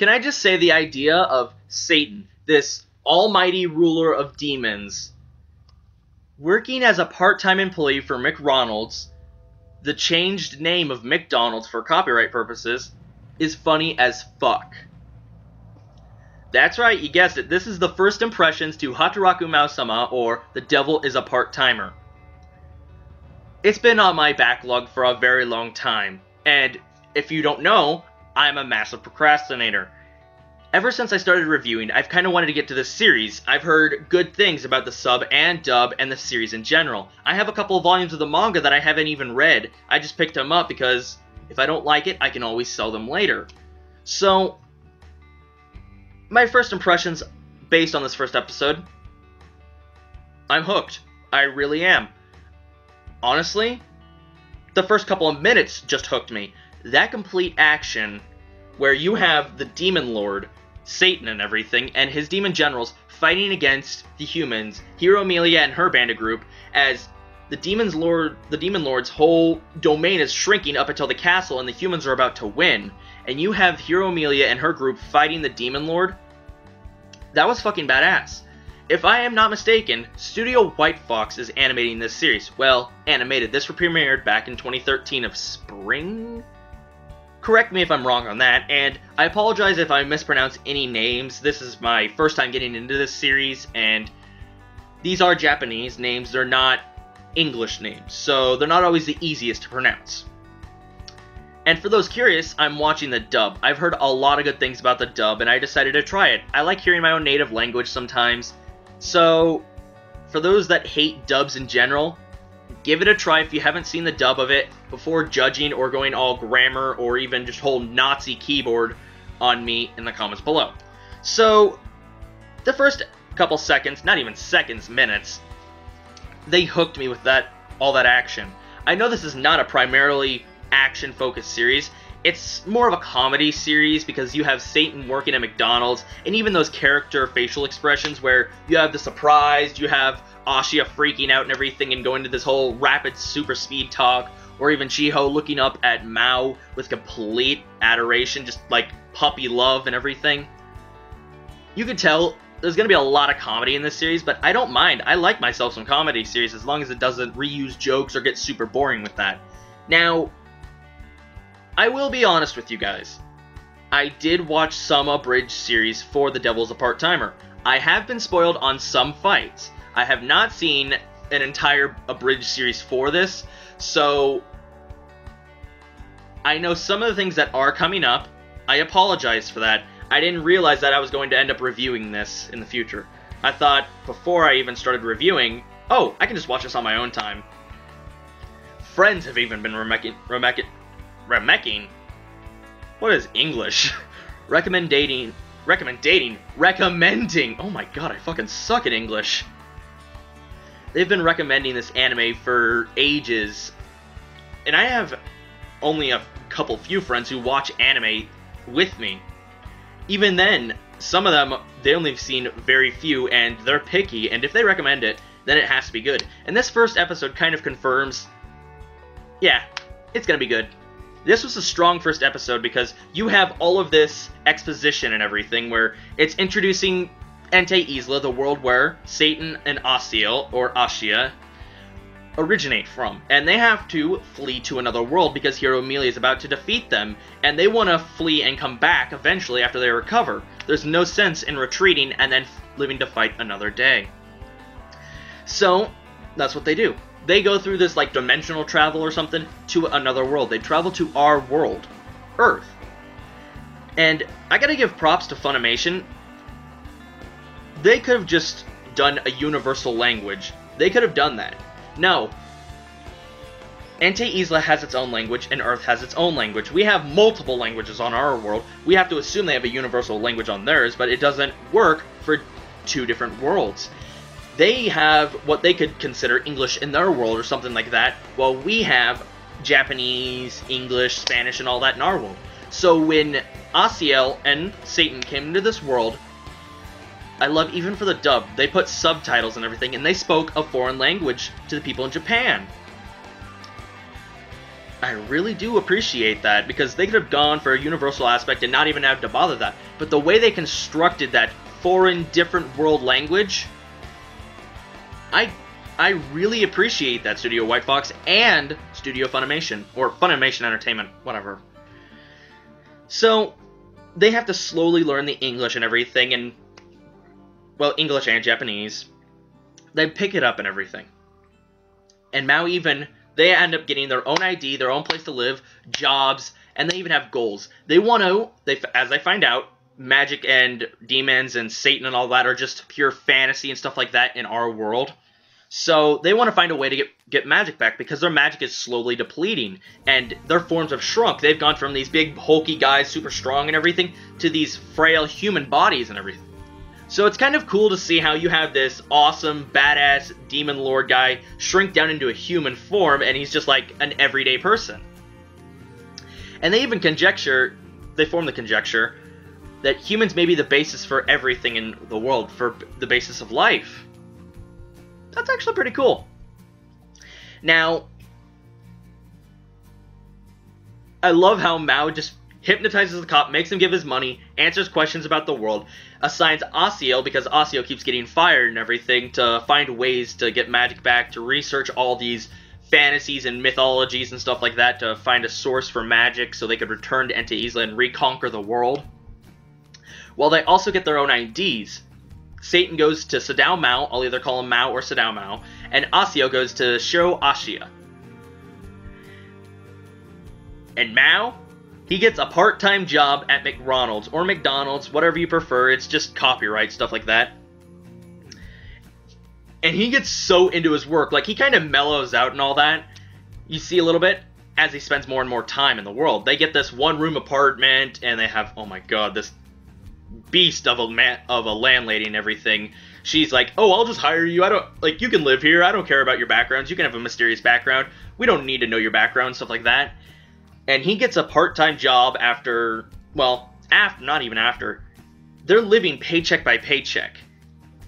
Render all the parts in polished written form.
Can I just say the idea of Satan, this almighty ruler of demons, working as a part-time employee for McDonald's, the changed name of McDonald's for copyright purposes, is funny as fuck. That's right, you guessed it. This is the first impressions to Hataraku Maou-sama, or The Devil is a Part-Timer. It's been on my backlog for a very long time, and if you don't know, I'm a massive procrastinator. Ever since I started reviewing, I've kind of wanted to get to this series. I've heard good things about the sub and dub and the series in general. I have a couple of volumes of the manga that I haven't even read. I just picked them up because if I don't like it, I can always sell them later. So, my first impressions based on this first episode, I'm hooked. I really am. Honestly, the first couple of minutes just hooked me. That complete action, where you have the Demon Lord, Satan and everything, and his demon generals fighting against the humans, Hero Amelia and her bandit group, as the Demon Lord's whole domain is shrinking up until the castle and the humans are about to win, and you have Hero Amelia and her group fighting the Demon Lord. That was fucking badass. If I am not mistaken, Studio White Fox is animating this series. Well, animated. This premiered back in 2013 of spring? Correct me if I'm wrong on that, and I apologize if I mispronounce any names. This is my first time getting into this series, and these are Japanese names. They're not English names, so they're not always the easiest to pronounce. And for those curious, I'm watching the dub. I've heard a lot of good things about the dub, and I decided to try it. I like hearing my own native language sometimes. So, for those that hate dubs in general, give it a try if you haven't seen the dub of it before judging or going all grammar or even just whole Nazi keyboard on me in the comments below. So, the first couple seconds, not even seconds, minutes, they hooked me with all that action. I know this is not a primarily action-focused series. It's more of a comedy series because you have Satan working at McDonald's, and even those character facial expressions where you have the surprise, you have Ashia freaking out and everything and going to this whole rapid super speed talk, or even Shiho looking up at Mao with complete adoration, just like puppy love and everything. You can tell there's going to be a lot of comedy in this series, but I don't mind. I like myself some comedy series as long as it doesn't reuse jokes or get super boring with that. Now, I will be honest with you guys. I did watch some abridged series for The Devil's a Part-Timer. I have been spoiled on some fights. I have not seen an entire abridged series for this, so I know some of the things that are coming up. I apologize for that. I didn't realize that I was going to end up reviewing this in the future. I thought before I even started reviewing, oh, I can just watch this on my own time. Friends have even been remaking. What is English? Recommending. Oh my god, I fucking suck at English. They've been recommending this anime for ages, and I have only a few friends who watch anime with me. Even then, some of them, they only have seen very few, and they're picky, and if they recommend it, then it has to be good. And this first episode kind of confirms, yeah, it's gonna be good. This was a strong first episode because you have all of this exposition and everything where it's introducing Ente Isla, the world where Satan and Asiel, or Ashia, originate from. And they have to flee to another world because Hero Amelia is about to defeat them, and they want to flee and come back eventually after they recover. There's no sense in retreating and then living to fight another day. So, that's what they do. They go through this, like, dimensional travel or something to another world. They travel to our world, Earth. And I gotta give props to Funimation. They could have just done a universal language. They could have done that. No. Ente Isla has its own language, and Earth has its own language. We have multiple languages on our world. We have to assume they have a universal language on theirs, but it doesn't work for two different worlds. They have what they could consider English in their world or something like that, while we have Japanese, English, Spanish, and all that in our world. So when Asiel and Satan came into this world, I love, even for the dub, they put subtitles and everything, and they spoke a foreign language to the people in Japan. I really do appreciate that, because they could have gone for a universal aspect and not even have to bother that. But the way they constructed that foreign, different world language, I really appreciate that, Studio White Fox and Studio Funimation, or Funimation Entertainment, whatever. So, they have to slowly learn the English and everything, and, well, English and Japanese. They pick it up and everything. And Mao even, they end up getting their own ID, their own place to live, jobs, and they even have goals. They want to, as I find out, magic and demons and Satan and all that are just pure fantasy and stuff like that in our world. So they want to find a way to get magic back, because their magic is slowly depleting, and their forms have shrunk. They've gone from these big, hulky guys, super strong and everything, to these frail human bodies and everything. So it's kind of cool to see how you have this awesome, badass demon lord guy shrink down into a human form, and he's just like an everyday person. And they even form the conjecture that humans may be the basis for everything in the world, for the basis of life. That's actually pretty cool. Now, I love how Mao just hypnotizes the cop, makes him give his money, answers questions about the world, assigns Asio, because Asio keeps getting fired and everything, to find ways to get magic back, to research all these fantasies and mythologies and stuff like that, to find a source for magic so they could return to Ente Isla and reconquer the world. While they also get their own IDs. Satan goes to Sadao Mao, I'll either call him Mao or Sadao Mao, and Asio goes to Shiro Ashia. And Mao, he gets a part-time job at McDonald's, or McDonald's, whatever you prefer, it's just copyright, stuff like that. And he gets so into his work, like he kind of mellows out and all that, you see a little bit, as he spends more and more time in the world. They get this one-room apartment, and they have, oh my god, this beast of a landlady and everything. She's like, oh, I'll just hire you. You can live here. I don't care about your backgrounds. You can have a mysterious background. We don't need to know your background, stuff like that. And he gets a part-time job after, not even after. They're living paycheck by paycheck.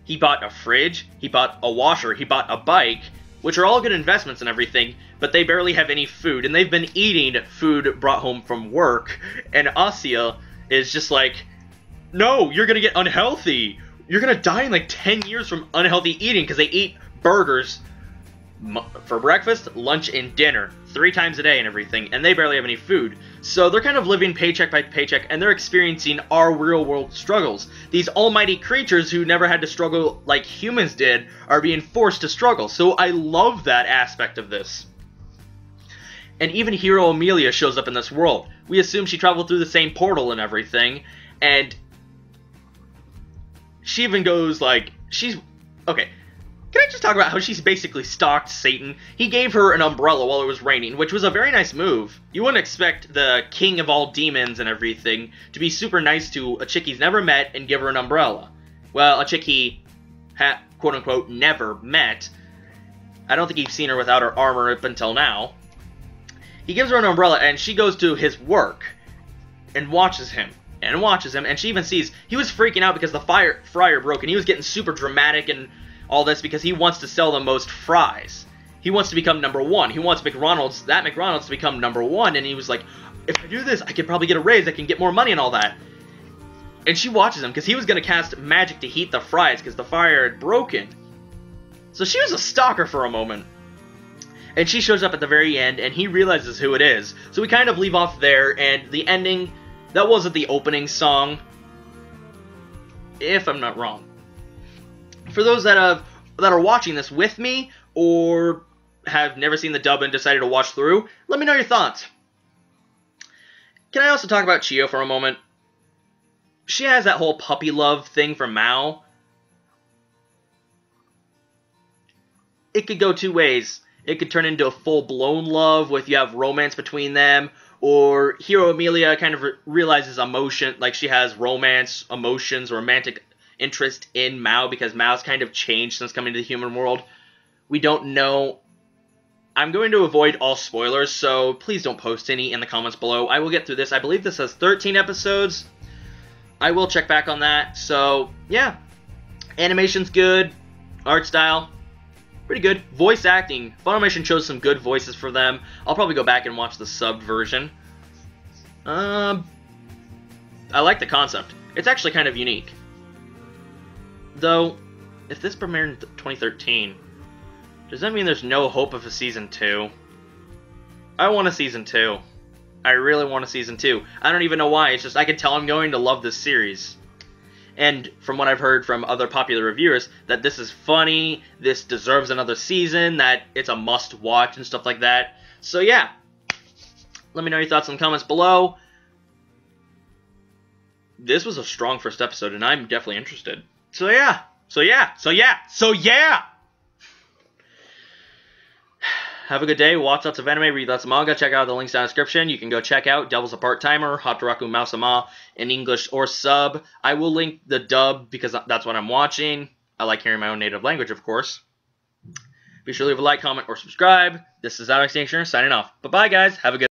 He bought a fridge, he bought a washer, he bought a bike, which are all good investments and everything, but they barely have any food, and they've been eating food brought home from work. And Asya is just like, no, you're gonna get unhealthy. You're gonna die in like 10 years from unhealthy eating, because they eat burgers for breakfast, lunch, and dinner 3 times a day and everything, and they barely have any food. So they're kind of living paycheck by paycheck, and they're experiencing our real world struggles. These almighty creatures who never had to struggle like humans did are being forced to struggle. So I love that aspect of this. And even Hero Amelia shows up in this world. We assume she traveled through the same portal and everything, and she even goes like, okay, can I just talk about how she's basically stalked Satan? He gave her an umbrella while it was raining, which was a very nice move. You wouldn't expect the king of all demons and everything to be super nice to a chick he's never met and give her an umbrella. Well, a chick he, quote-unquote, never met. I don't think he's seen her without her armor up until now. He gives her an umbrella, and she goes to his work and watches him. And she even sees, he was freaking out because the fryer broke, and he was getting super dramatic and all this because he wants to sell the most fries. He wants to become #1. He wants McDonald's to become #1, and he was like, if I do this, I could probably get a raise, I can get more money and all that. And she watches him, because he was going to cast magic to heat the fries, because the fryer had broken. So she was a stalker for a moment. And she shows up at the very end, and he realizes who it is. So we kind of leave off there, and the ending, that wasn't the opening song, if I'm not wrong. For those that are watching this with me, or have never seen the dub and decided to watch through, let me know your thoughts. Can I also talk about Chio for a moment? She has that whole puppy love thing for Mao. It could go 2 ways. It could turn into a full-blown love with you have romance between them, or Hero Amelia kind of realizes emotion, like she has romance, emotions, romantic interest in Mao, because Mao's kind of changed since coming to the human world. We don't know. I'm going to avoid all spoilers, so please don't post any in the comments below. I will get through this. I believe this has 13 episodes. I will check back on that. So, yeah. Animation's good. Art style, pretty good. Voice acting. Funimation chose some good voices for them. I'll probably go back and watch the subbed version. I like the concept. It's actually kind of unique. Though, if this premiered in 2013, does that mean there's no hope of a Season 2? I want a Season 2. I really want a Season 2. I don't even know why, it's just I can tell I'm going to love this series. And from what I've heard from other popular reviewers, that this is funny, this deserves another season, that it's a must-watch and stuff like that. So yeah, let me know your thoughts in the comments below. This was a strong first episode, and I'm definitely interested. So yeah. Have a good day. Watch lots of anime, read lots of manga. Check out the links down in the description. You can go check out Devil's a Part-Timer, Ha ta ra ku Maou-sama in English or sub. I will link the dub because that's what I'm watching. I like hearing my own native language, of course. Be sure to leave a like, comment, or subscribe. This is Alex Extinction signing off. Bye-bye, guys. Have a good